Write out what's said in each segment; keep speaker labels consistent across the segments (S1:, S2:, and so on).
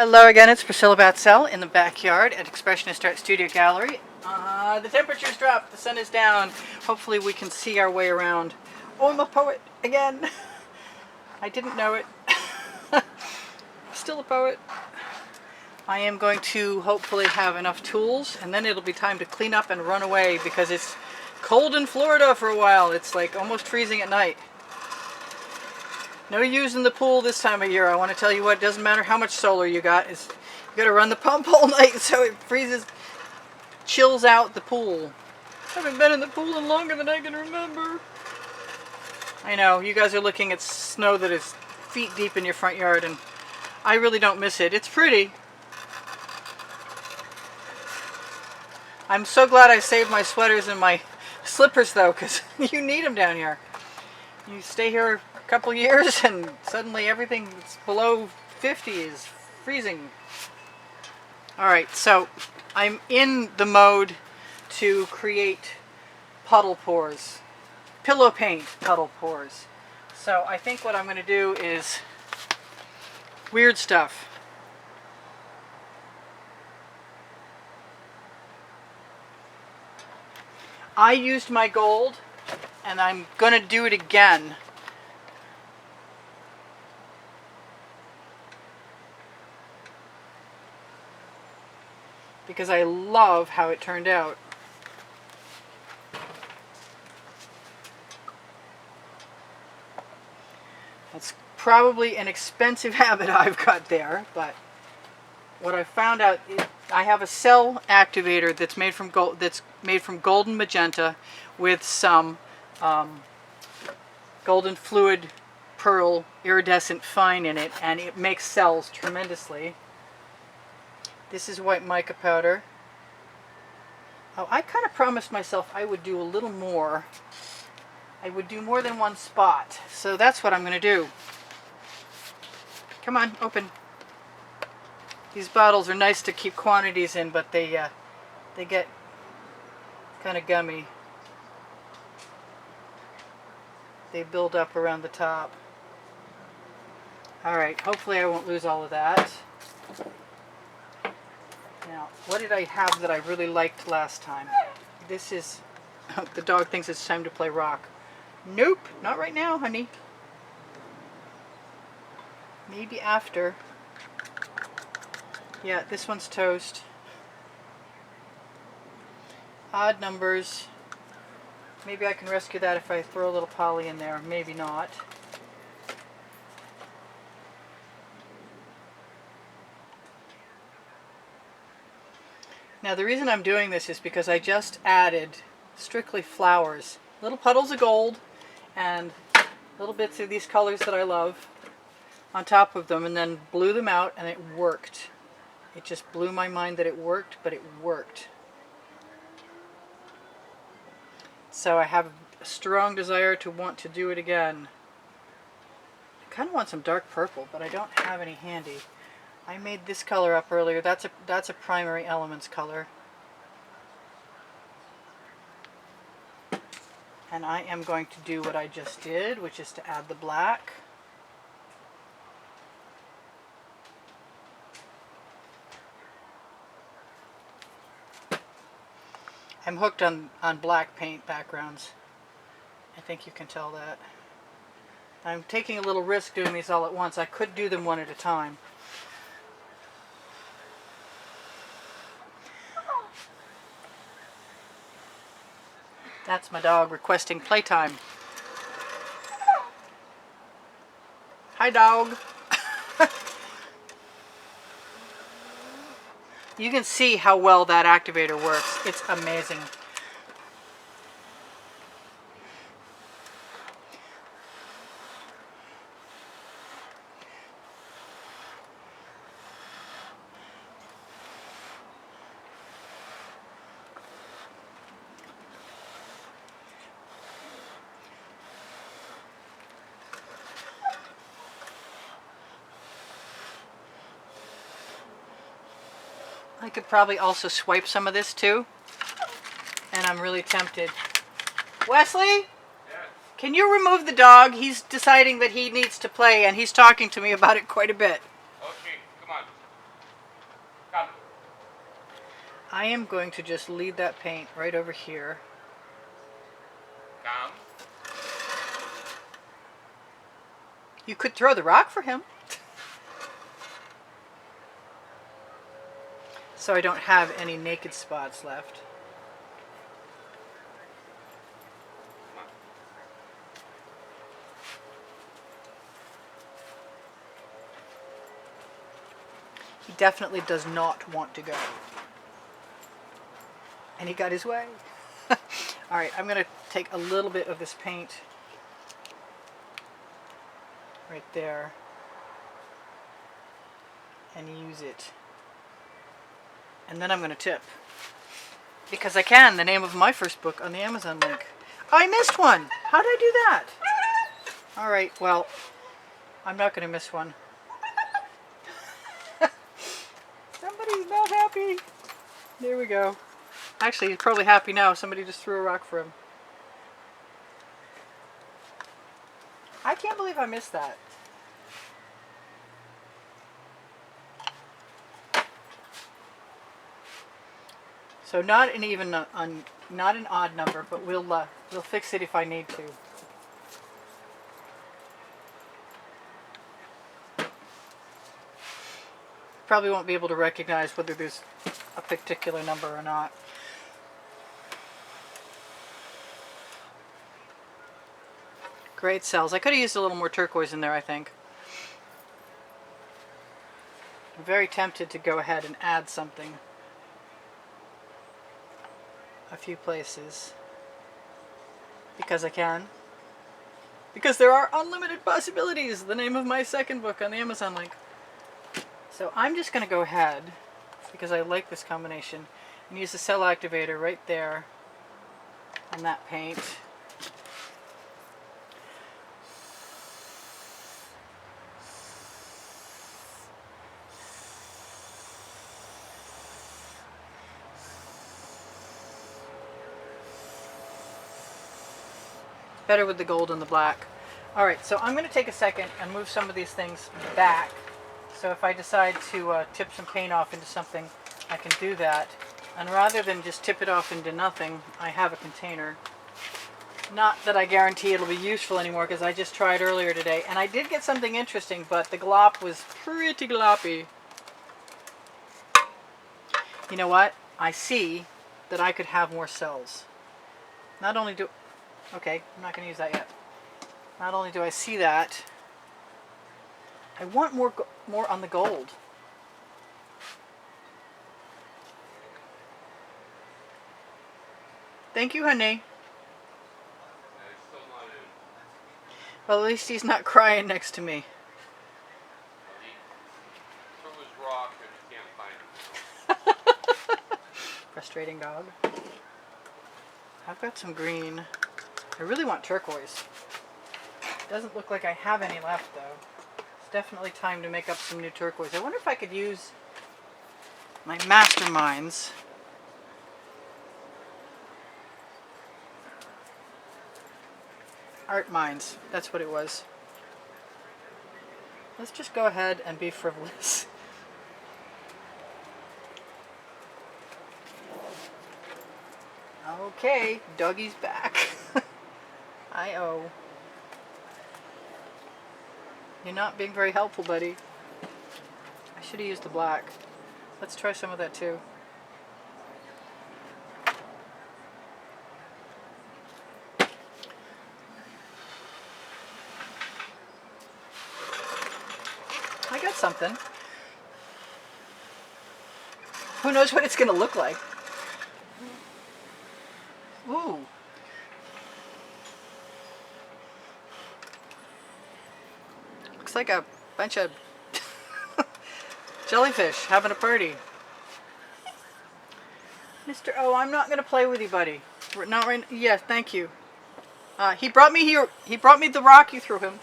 S1: Hello again, it's Priscilla Batzell in the backyard at Expressionist Art Studio Gallery. The temperature's dropped, the sun is down. Hopefully we can see our way around. Oh, I'm a poet again. I didn't know it. Still a poet. I am going to hopefully have enough tools and then it'll be time to clean up and run away because it's cold in Florida for a while. It's like almost freezing at night. No using the pool this time of year. I want to tell you what, it doesn't matter how much solar you got. You got to run the pump all night so it freezes, chills out the pool. I haven't been in the pool in longer than I can remember. I know, you guys are looking at snow that is feet deep in your front yard and I really don't miss it. It's pretty. I'm so glad I saved my sweaters and my slippers though, because you need them down here. You stay here a couple years and suddenly everything that's below 50 is freezing. Alright, so I'm in the mode to create puddle pours. Pillow paint puddle pours. So I think what I'm going to do is weird stuff. I used my gold and I'm going to do it again. Because I love how it turned out. That's probably an expensive habit I've got there, but what I found out is I have a cell activator that's made from gold, golden magenta with some golden fluid pearl iridescent fine in it, and it makes cells tremendously. This is white mica powder. Oh, I kind of promised myself I would do a little more. I would do more than one spot, so that's what I'm going to do. Come on, open. These bottles are nice to keep quantities in, but they get kind of gummy. They build up around the top. Alright, hopefully I won't lose all of that. Now, what did I have that I really liked last time? This is... the dog thinks it's time to play rock. Nope, not right now, honey. Maybe after. Yeah, this one's toast. Odd numbers. Maybe I can rescue that if I throw a little poly in there. Maybe not. Now the reason I'm doing this is because I just added strictly flowers. Little puddles of gold and little bits of these colors that I love on top of them, and then blew them out and it worked. It just blew my mind that it worked, but it worked. So I have a strong desire to want to do it again. I kind of want some dark purple, but I don't have any handy. I made this color up earlier. That's a primary elements color. And I am going to do what I just did, which is to add the black. I'm hooked on black paint backgrounds. I think you can tell that. I'm taking a little risk doing these all at once. I could do them one at a time. That's my dog requesting playtime. Hi, dog. You can see how well that activator works. It's amazing. I could probably also swipe some of this too, and I'm really tempted. Wesley? Yeah. Can you remove the dog? He's deciding that he needs to play and he's talking to me about it quite a bit.
S2: Okay, come on.
S1: I am going to just lead that paint right over here.
S2: Come.
S1: You could throw the rock for him. So I don't have any naked spots left. He definitely does not want to go. And he got his way. Alright, I'm going to take a little bit of this paint right there and use it. And then I'm going to tip. Because I can, the name of my first book on the Amazon link. Oh, I missed one! How did I do that? Alright, well, I'm not going to miss one. Somebody's not happy. There we go. Actually, he's probably happy now. Somebody just threw a rock for him. I can't believe I missed that. So not an even, not an odd number, but we'll fix it if I need to. Probably won't be able to recognize whether there's a particular number or not. Great cells. I could have used a little more turquoise in there, I think. I'm very tempted to go ahead and add something. A few places. Because I can. Because there are unlimited possibilities. The name of my second book on the Amazon link. So I'm just going to go ahead, because I like this combination, and use the cell activator right there on that paint. Better with the gold and the black. Alright, so I'm going to take a second and move some of these things back. So if I decide to tip some paint off into something, I can do that. And rather than just tip it off into nothing, I have a container. Not that I guarantee it'll be useful anymore, because I just tried earlier today. And I did get something interesting, but the glop was pretty gloppy. You know what? I see that I could have more cells. Not only do... Okay, I'm not going to use that yet. Not only do I see that, I want more on the gold. Thank you, honey. Well, at least he's not crying next to me. Frustrating dog. I've got some green. I really want turquoise. Doesn't look like I have any left, though. It's definitely time to make up some new turquoise. I wonder if I could use my masterminds. Art Minds. That's what it was. Let's just go ahead and be frivolous. Okay, Dougie's back. I-oh. You're not being very helpful, buddy. I should have used the black. Let's try some of that too. I got something. Who knows what it's going to look like? Ooh. Looks like a bunch of jellyfish having a party. Mr. O, I'm not going to play with you, buddy. Not right. Yes, thank you. He brought me here. He brought me the rock you threw him.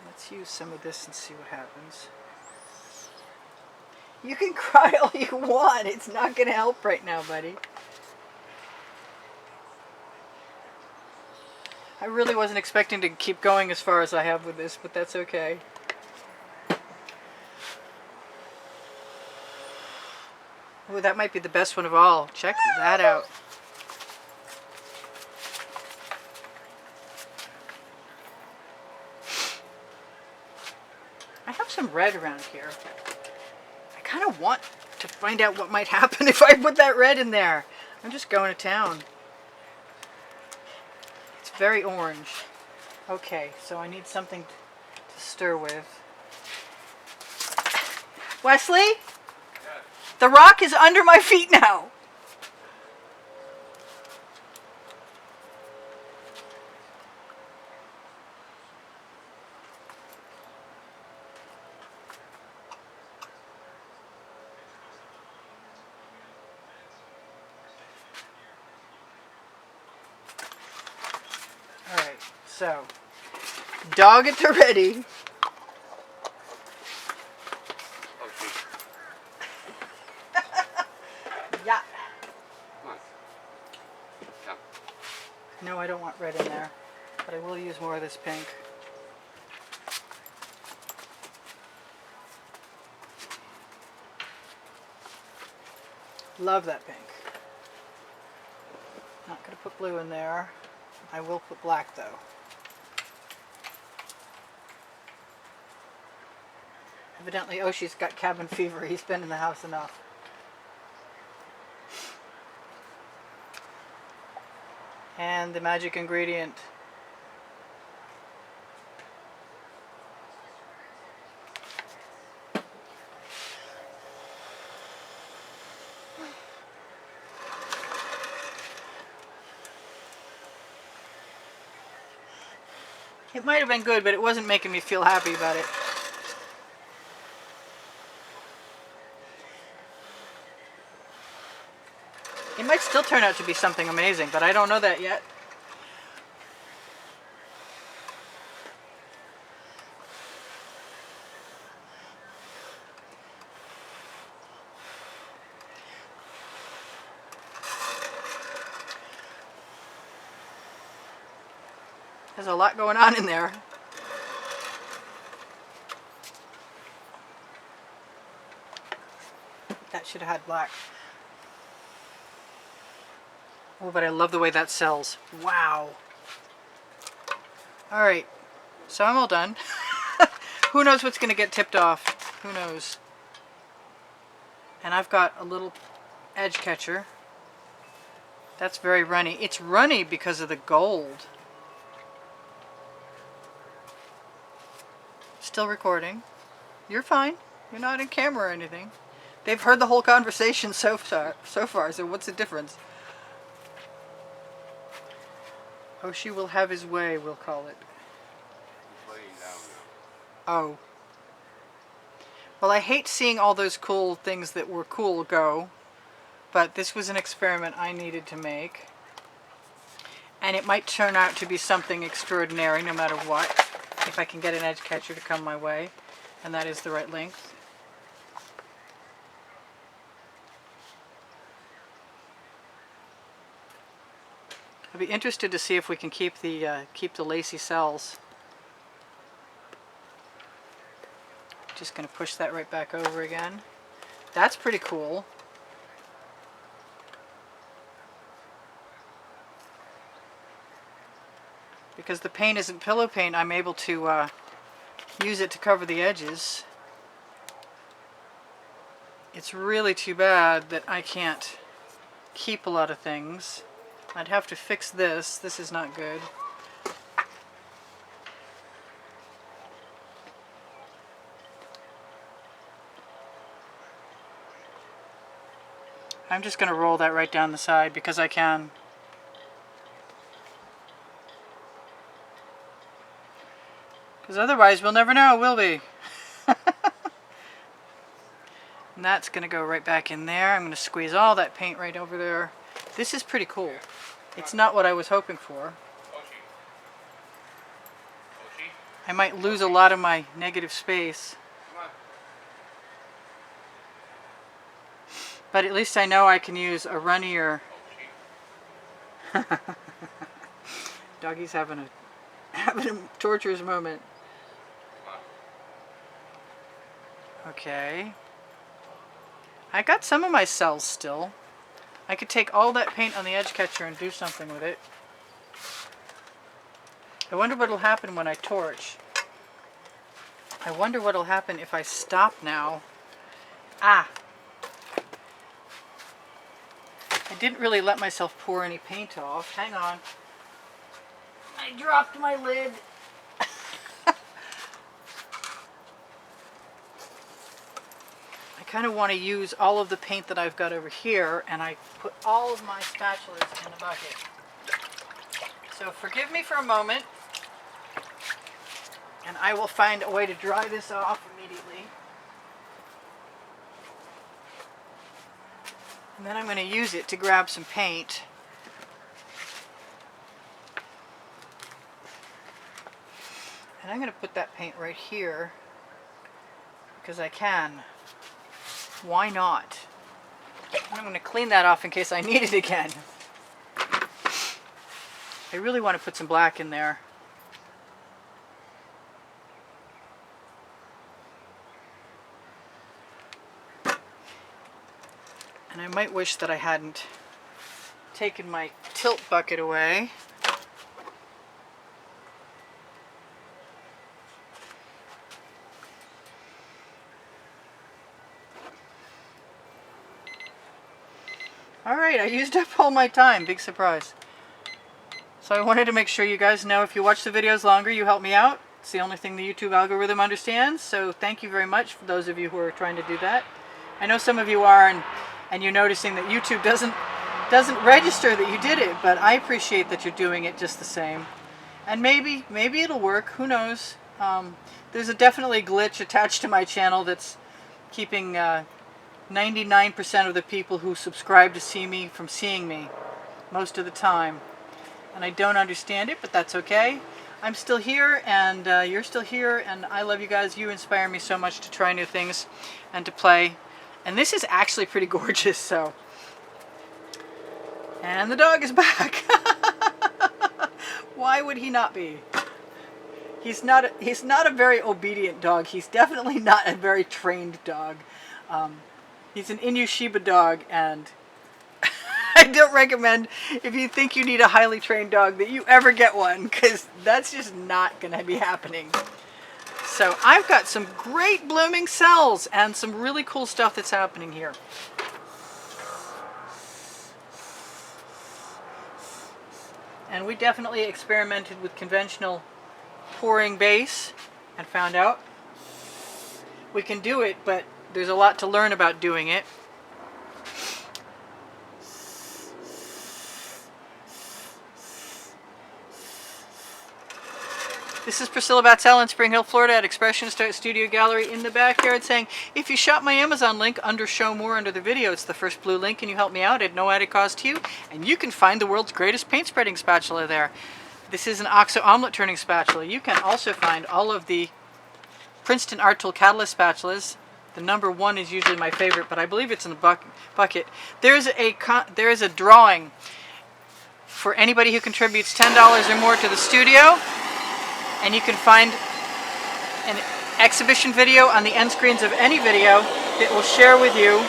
S1: Let's use some of this and see what happens. You can cry all you want. It's not going to help right now, buddy. I really wasn't expecting to keep going as far as I have with this, but that's okay. Oh, that might be the best one of all. Check that out. I have some red around here. I kind of want to find out what might happen if I put that red in there. I'm just going to town. It's very orange. Okay, so I need something to stir with. Wesley? Yes. The rock is under my feet now. Alright, so dog it to ready. Yeah. No, I don't want red in there, but I will use more of this pink. Love that pink. Not going to put blue in there. I will put black though. Evidently Oshi's got cabin fever. He's been in the house enough. And the magic ingredient. It might have been good, but it wasn't making me feel happy about it. It might still turn out to be something amazing, but I don't know that yet. There's a lot going on in there. That should have had black. Oh, but I love the way that sells. Wow. Alright, so I'm all done. Who knows what's going to get tipped off? Who knows? And I've got a little edge catcher. That's very runny. It's runny because of the gold. Still recording. You're fine. You're not in camera or anything. They've heard the whole conversation so far, so what's the difference? Oshi will have his way, we'll call it. Oh. Well, I hate seeing all those cool things that were cool go, but this was an experiment I needed to make. And it might turn out to be something extraordinary no matter what, if I can get an edge catcher to come my way, and that is the right length. I'll be interested to see if we can keep the lacy cells. Just going to push that right back over again. That's pretty cool. Because the paint isn't pillow paint, I'm able to use it to cover the edges. It's really too bad that I can't keep a lot of things. I'd have to fix this. This is not good. I'm just going to roll that right down the side because I can. Because otherwise we'll never know, will we? And that's going to go right back in there. I'm going to squeeze all that paint right over there. This is pretty cool. It's not what I was hoping for. I might lose a lot of my negative space. But at least I know I can use a runnier Doggy's having a torturous moment. Okay. I got some of my cells still. I could take all that paint on the edge catcher and do something with it. I wonder what will happen when I torch. I wonder what will happen if I stop now. Ah! I didn't really let myself pour any paint off. Hang on. I dropped my lid. I kind of want to use all of the paint that I've got over here, and I put all of my spatulas in the bucket. So forgive me for a moment, and I will find a way to dry this off immediately. And then I'm going to use it to grab some paint. And I'm going to put that paint right here because I can. Why not? I'm going to clean that off in case I need it again. I really want to put some black in there. And I might wish that I hadn't taken my tilt bucket away. Alright, I used up all my time. Big surprise. So I wanted to make sure you guys know if you watch the videos longer, you help me out. It's the only thing the YouTube algorithm understands. So thank you very much for those of you who are trying to do that. I know some of you are, and you're noticing that YouTube doesn't register that you did it, but I appreciate that you're doing it just the same. And maybe it'll work. Who knows? There's definitely a glitch attached to my channel that's keeping 99% of the people who subscribe to see me from seeing me most of the time. And I don't understand it, but that's okay. I'm still here, and you're still here, and I love you guys. You inspire me so much to try new things and to play. And this is actually pretty gorgeous, so. And the dog is back. Why would he not be? He's not a very obedient dog. He's definitely not a very trained dog. He's an Inu Shiba dog, and I don't recommend, if you think you need a highly trained dog, that you ever get one, because that's just not going to be happening. So I've got some great blooming cells and some really cool stuff that's happening here. And we definitely experimented with conventional pouring base and found out we can do it, but there's a lot to learn about doing it. This is Priscilla Batzell in Spring Hill, Florida at Expressionist Studio Gallery in the backyard saying, if you shop my Amazon link under Show More under the video, it's the first blue link and you help me out at no added cost to you, and you can find the world's greatest paint spreading spatula there. This is an OXO omelet turning spatula. You can also find all of the Princeton Art Tool Catalyst spatulas. The number 1 is usually my favorite, but I believe it's in the bucket. There is a drawing for anybody who contributes $10 or more to the studio. And you can find an exhibition video on the end screens of any video that will share with you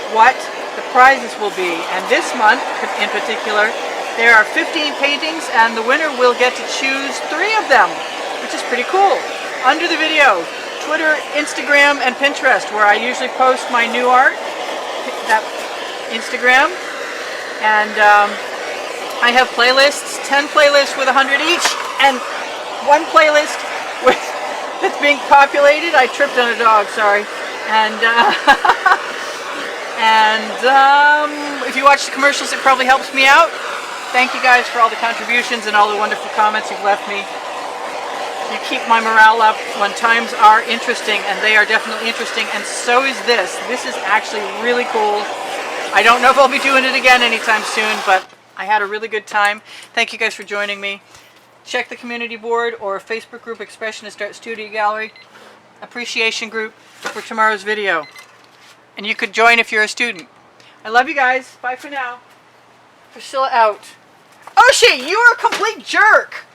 S1: what the prizes will be. And this month, in particular, there are 15 paintings, and the winner will get to choose 3 of them, which is pretty cool. Under the video, Twitter, Instagram, and Pinterest, where I usually post my new art, that Instagram. And I have playlists, 10 playlists with 100 each, and 1 playlist that's being populated. I tripped on a dog, sorry. And if you watch the commercials, it probably helps me out. Thank you guys for all the contributions and all the wonderful comments you've left me. You keep my morale up when times are interesting, and they are definitely interesting, and so is this. This is actually really cool. I don't know if I'll be doing it again anytime soon, but I had a really good time. Thank you guys for joining me. Check the community board or Facebook group, Expressionist Art Studio Gallery appreciation group for tomorrow's video. And you could join if you're a student. I love you guys. Bye for now. Priscilla out. Yoshi, you are a complete jerk.